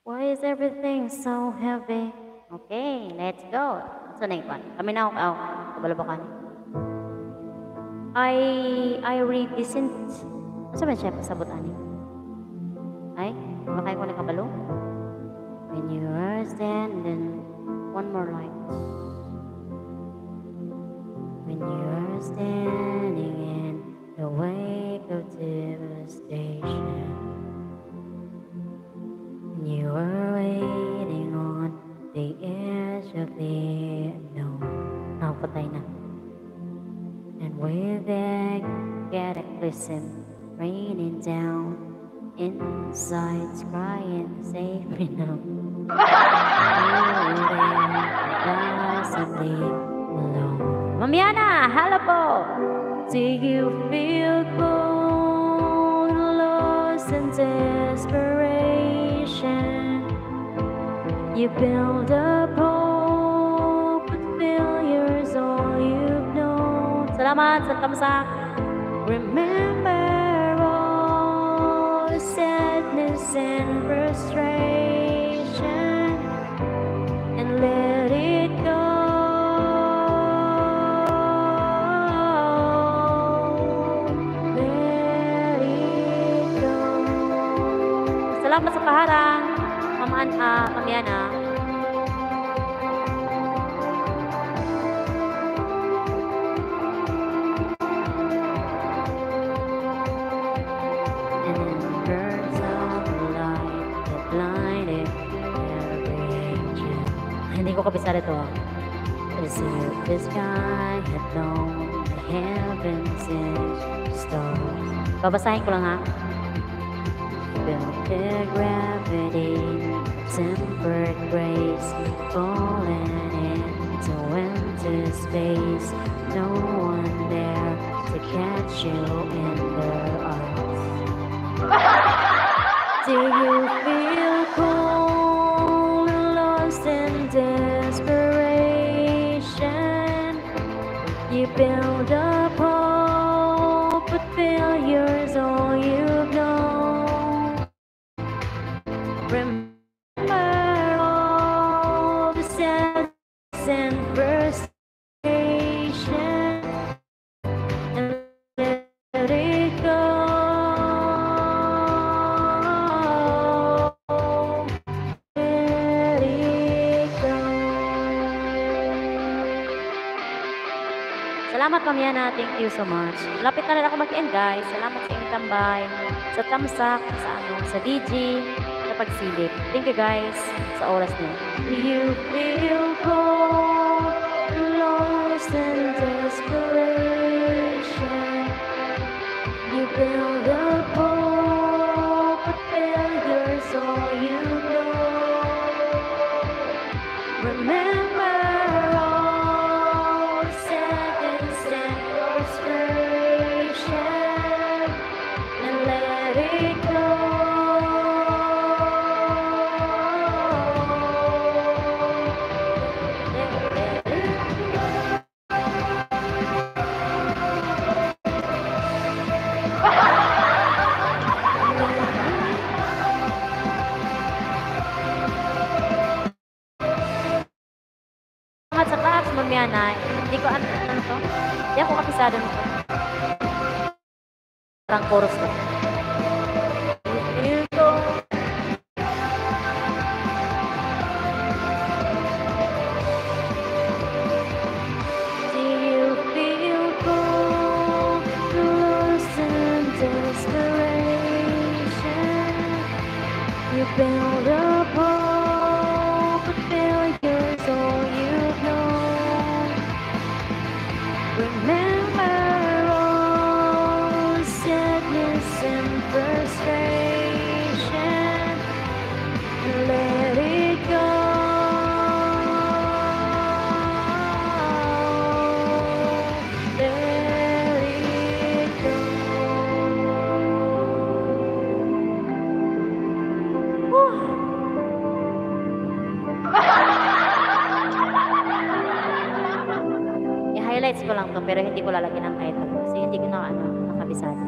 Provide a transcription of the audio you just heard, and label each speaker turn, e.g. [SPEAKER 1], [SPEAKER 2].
[SPEAKER 1] Why is everything so heavy? Okay, let's go. Saan na ikuan? Kami na ako. Kabalabakan. I read this in... Ano ba siya pasabot ani? Ay, makaya ko na kabalo? When you are standing, one more line. When you are standing in the wake of devastation, you are waiting on the edge of the unknown. Patay na. And with that cataclysm raining down, inside's crying, save me now. Possibly alone. Mamiana, hello po! Do you feel cold, lost in desperation? You build up hope, but failure's all you've known. Salamat sa kamsa. Remember all the sadness and frustration, and let it go. Let it go. Salamat sa paharang, Mamiana. Hindi ko kabisado ito. As if the sky had known the heavens and stars. Babasahin ko lang ha. Built the gravity, tempered grace, falling into empty space. No one there to catch you in their arms. Do you feel cold and lost in desperation? You build up hope, but failure's all you've known. Remember all the sadness and frustration, and let it go. Salamat, Mamiana. Thank you so much. Lapit na rin ako mag-end, guys. Salamat sa inyong tambay, sa tamsak, sa DG, sa pagsilip. Thank you, guys, sa oras niyo. You feel cold, lost in desperation. You build up hope, but failure's all you know. Remember and let it go. Salamat sa class, Mamiana. Hindi ko ano to. Hindi ako kapisado nito. Parang chorus ko. Do you feel cold, lost in desperation? You build up hope, but failure's all you've known. Remember all sadness and frustration, and let it go. Let it go. I-highlights ko lang to, pero hindi ko lalagyan ng title kasi hindi ko nakabisado.